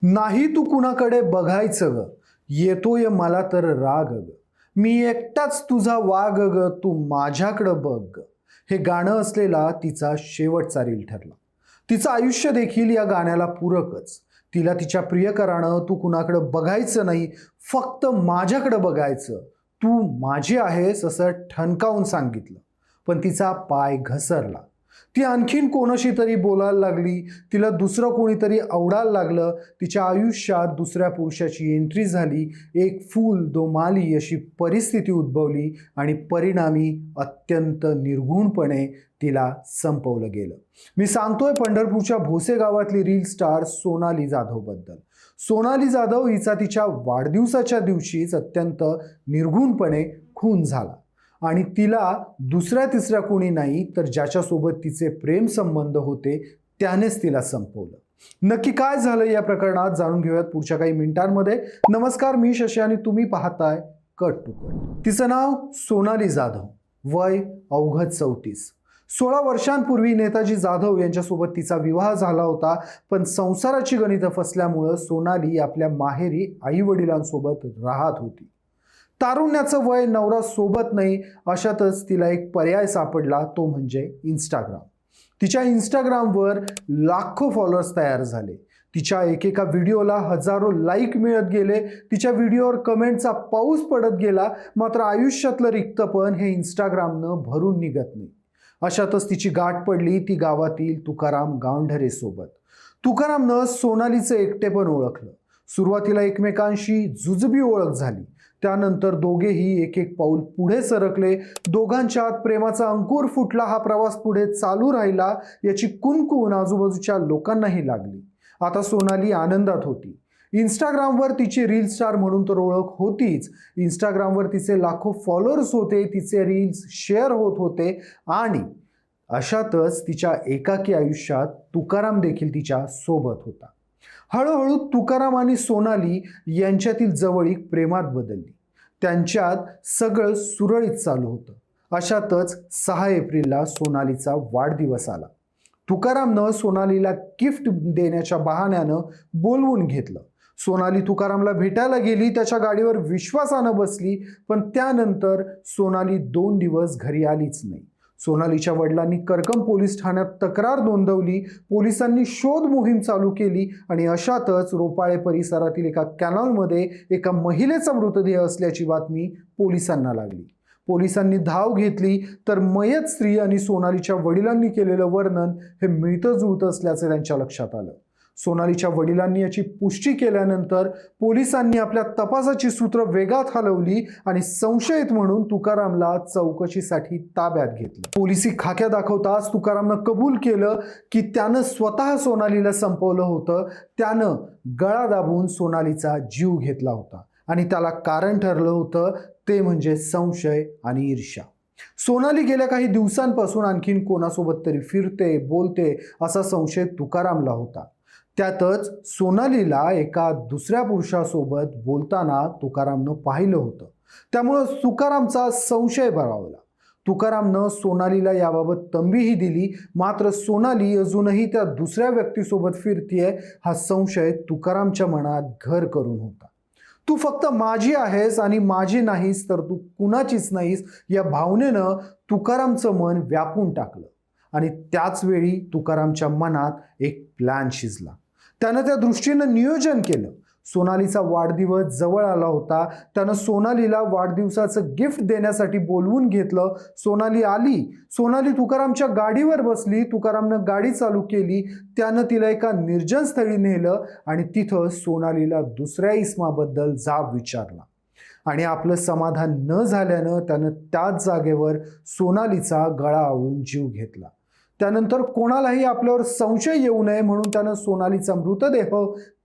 नाही तू कुणाकडे बघायचं ग, येतोय मला तर राग ग. मी एकटाच तुझा वाग ग, तू माझ्याकडं बघ ग. हे गाणं असलेला तिचा शेवटचा रील ठरला. तिचं आयुष्य देखील या गाण्याला पूरकच. तिला तिच्या प्रियकरानं तू कुणाकडं बघायचं नाही, फक्त माझ्याकडं बघायचं, तू माझी आहेस असं ठणकावून सांगितलं. पण तिचा पाय घसरला. ती आणखीन कोणाशी तरी बोलायला लागली. तिला दुसरं कोणीतरी आवडायला लागलं. तिच्या आयुष्यात दुसऱ्या पुरुषाची एंट्री झाली. एक फूल दो माली अशी परिस्थिती उद्भवली आणि परिणामी अत्यंत निर्घुणपणे तिला संपवलं गेलं. मी सांगतोय पंढरपूरच्या भोसे गावातली रील स्टार सोनाली जाधव बद्दल. सोनाली जाधव हिचा तिच्या वाढदिवसाच्या दिवशीच अत्यंत निर्घुणपणे खून झाला आणि तिला दुसऱ्या तिसऱ्या कोणी नाही तर ज्याच्यासोबत तिचे प्रेम संबंध होते त्यानेच तिला संपवलं. नक्की काय झालं या प्रकरणात जाणून घेऊयात पुढच्या काही मिनिटांमध्ये. नमस्कार, मी शशी आणि तुम्ही पाहताय कट टू कट. तिचं नाव सोनाली जाधव, वय अवघद 34. 16 वर्षांपूर्वी नेताजी जाधव यांच्यासोबत तिचा विवाह झाला होता. पण संसाराची गणितं फसल्यामुळं सोनाली आपल्या माहेरी आई वडिलांसोबत राहत होती. तारुण्याचं वय, नवरा सोबत नाही, अशातच तिला एक पर्याय सापडला, तो म्हणजे इंस्टाग्राम. तिच्या इंस्टाग्रामवर लाखो फॉलोअर्स तयार झाले. तिच्या एकेका व्हिडिओला हजारो लाईक मिळत गेले. तिच्या व्हिडिओवर कमेंटचा पाऊस पडत गेला. मात्र आयुष्यातलं रिक्तपण हे इंस्टाग्रामनं भरून निघत नाही. अशातच तिची गाठ पडली ती गावातील तुकाराम गावंढरे सोबत. तुकारामनं सोनालीचं एकटेपण ओळखलं. सुरुवातीला एकमेकांशी जुजबी ओळख झाली. त्यानंतर दोघेही एक एक पाऊल पुढे सरकले. दोघांच्या आत प्रेमाचा अंकुर फुटला. हा प्रवास पुढे चालू राहिला. याची कुणकुण आजूबाजूच्या लोकांनाही लागली. आता सोनाली आनंदात होती. इंस्टाग्रामवर तिची रील स्टार म्हणून तर ओळख होतीच. इंस्टाग्रामवर तिचे लाखो फॉलोअर्स होते. तिचे रील्स शेअर होत होते आणि अशातच तिच्या एकाकी आयुष्यात तुकाराम देखील तिच्या सोबत होता. हळूहळू तुकाराम आणि सोनाली यांच्यातील जवळीक प्रेमात बदलली. त्यांच्यात सगळं सुरळीत चालू होतं. अशातच 6 एप्रिलला सोनालीचा वाढदिवस आला. तुकारामनं सोनालीला गिफ्ट देण्याच्या बहाण्यानं बोलवून घेतलं. सोनाली तुकारामला भेटायला गेली. त्याच्या गाडीवर विश्वासानं बसली. पण त्यानंतर सोनाली 2 दिवस घरी आलीच नाही. सोनालीच्या वडिलांनी करकम पोलीस ठाण्यात तक्रार नोंदवली. पोलिसांनी शोध मोहीम चालू केली आणि अशातच रोपाळे परिसरातील एका कॅनॉलमध्ये एका महिलेचा मृतदेह असल्याची बातमी पोलिसांना लागली. पोलिसांनी धाव घेतली तर मयत स्त्री आणि सोनालीच्या वडिलांनी केलेलं वर्णन हे मिळतं जुळतं असल्याचे त्यांच्या लक्षात आलं. सोनालीच्या वडिलांनी याची पुष्टी केल्यानंतर पोलिसांनी आपल्या तपासाची सूत्र वेगात हलवली आणि संशयित म्हणून तुकारामला चौकशीसाठी ताब्यात घेतलं. पोलिसी खाक्या दाखवताच तुकारामनं कबूल केलं की त्यानं स्वतः सोनालीला संपवलं होतं. त्यानं गळा दाबून सोनालीचा जीव घेतला होता आणि त्याला कारण ठरलं होतं ते म्हणजे संशय आणि ईर्ष्या. सोनाली गेल्या काही दिवसांपासून आणखीन कोणासोबत तरी फिरते, बोलते असा संशय तुकारामला होता. त्यातच सोनालीला एका दुसऱ्या पुरुषासोबत बोलताना तुकारामनं पाहिलं होतं. त्यामुळं तुकारामचा संशय बळावला. तुकारामनं सोनालीला याबाबत तंबीही दिली. मात्र सोनाली अजूनही त्या दुसऱ्या व्यक्तीसोबत फिरतीये हा संशय तुकारामच्या मनात घर करून होता. तू फक्त माझी आहेस आणि माझी नाहीस तर तू कुणाचीच नाहीस या भावनेनं तुकारामचं मन व्यापून टाकलं. आणि त्याच वेळी तुकारामच्या मनात एक प्लॅन शिजला. त्यानं त्या दृष्टीनं नियोजन केलं. सोनालीचा वाढदिवस जवळ आला होता. त्यानं सोनालीला वाढदिवसाचं गिफ्ट देण्यासाठी बोलवून घेतलं. सोनाली आली. सोनाली तुकारामच्या गाडीवर बसली. तुकारामनं गाडी चालू केली. त्यानं तिला एका निर्जन स्थळी नेलं आणि तिथं सोनालीला दुसऱ्या इसमाबद्दल जाब विचारला आणि आपलं समाधान न झाल्यानं त्यानं त्याच जागेवर सोनालीचा गळा आवळून जीव घेतला. त्यानंतर कोणालाही आपल्यावर संशय येऊ नये म्हणून त्यानं सोनालीचा मृतदेह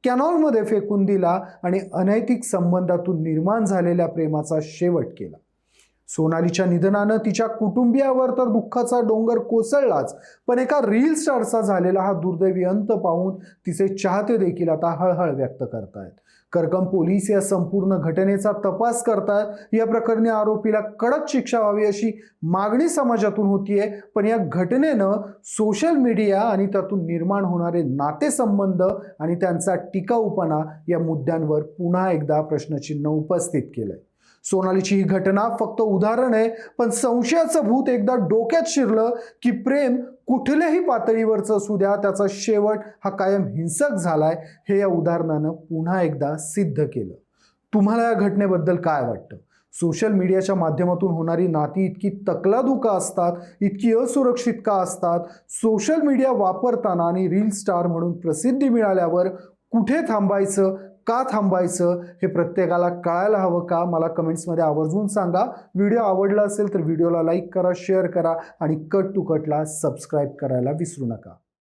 कॅनॉलमध्ये फेकून दिला आणि अनैतिक संबंधातून निर्माण झालेल्या प्रेमाचा शेवट केला. सोनालीच्या निधनानं तिच्या कुटुंबियावर तर दुःखाचा डोंगर कोसळलाच, पण एका रील स्टारचा झालेला हा दुर्दैवी अंत पाहून तिचे चाहते देखील आता हळहळ व्यक्त करतायत. करकम पोलीस या संपूर्ण घटनेचा तपास करतायत. या प्रकरणी आरोपीला कडक शिक्षा व्हावी अशी मागणी समाजातून होतीये. पण या घटनेनं सोशल मीडिया आणि त्यातून निर्माण होणारे नातेसंबंध आणि त्यांचा टिकाऊपणा या मुद्द्यांवर पुन्हा एकदा प्रश्नचिन्ह उपस्थित केलंय. सोनालीची ही घटना फक्त उदाहरण आहे, पण संशयाचं भूत एकदा डोक्यात शिरलं की प्रेम कुठल्याही पातळीवरचं असू द्या, त्याचा शेवट हा कायम हिंसक झालाय हे या उदाहरणानं पुन्हा एकदा सिद्ध केलं. तुम्हाला या घटनेबद्दल काय वाटतं? सोशल मीडियाच्या माध्यमातून होणारी नाती इतकी तकलादू का असतात, इतकी असुरक्षित का असतात? सोशल मीडिया वापरताना आणि रील स्टार म्हणून प्रसिद्धी मिळाल्यावर कुठे थांबायचं, का थांबायचं हे प्रत्येकाला कळायला हवं का? मला कमेंट्समध्ये आवर्जून सांगा. व्हिडिओ आवडला असेल तर व्हिडिओला लाईक करा, शेअर करा आणि कट टू कटला सबस्क्राईब करायला विसरू नका.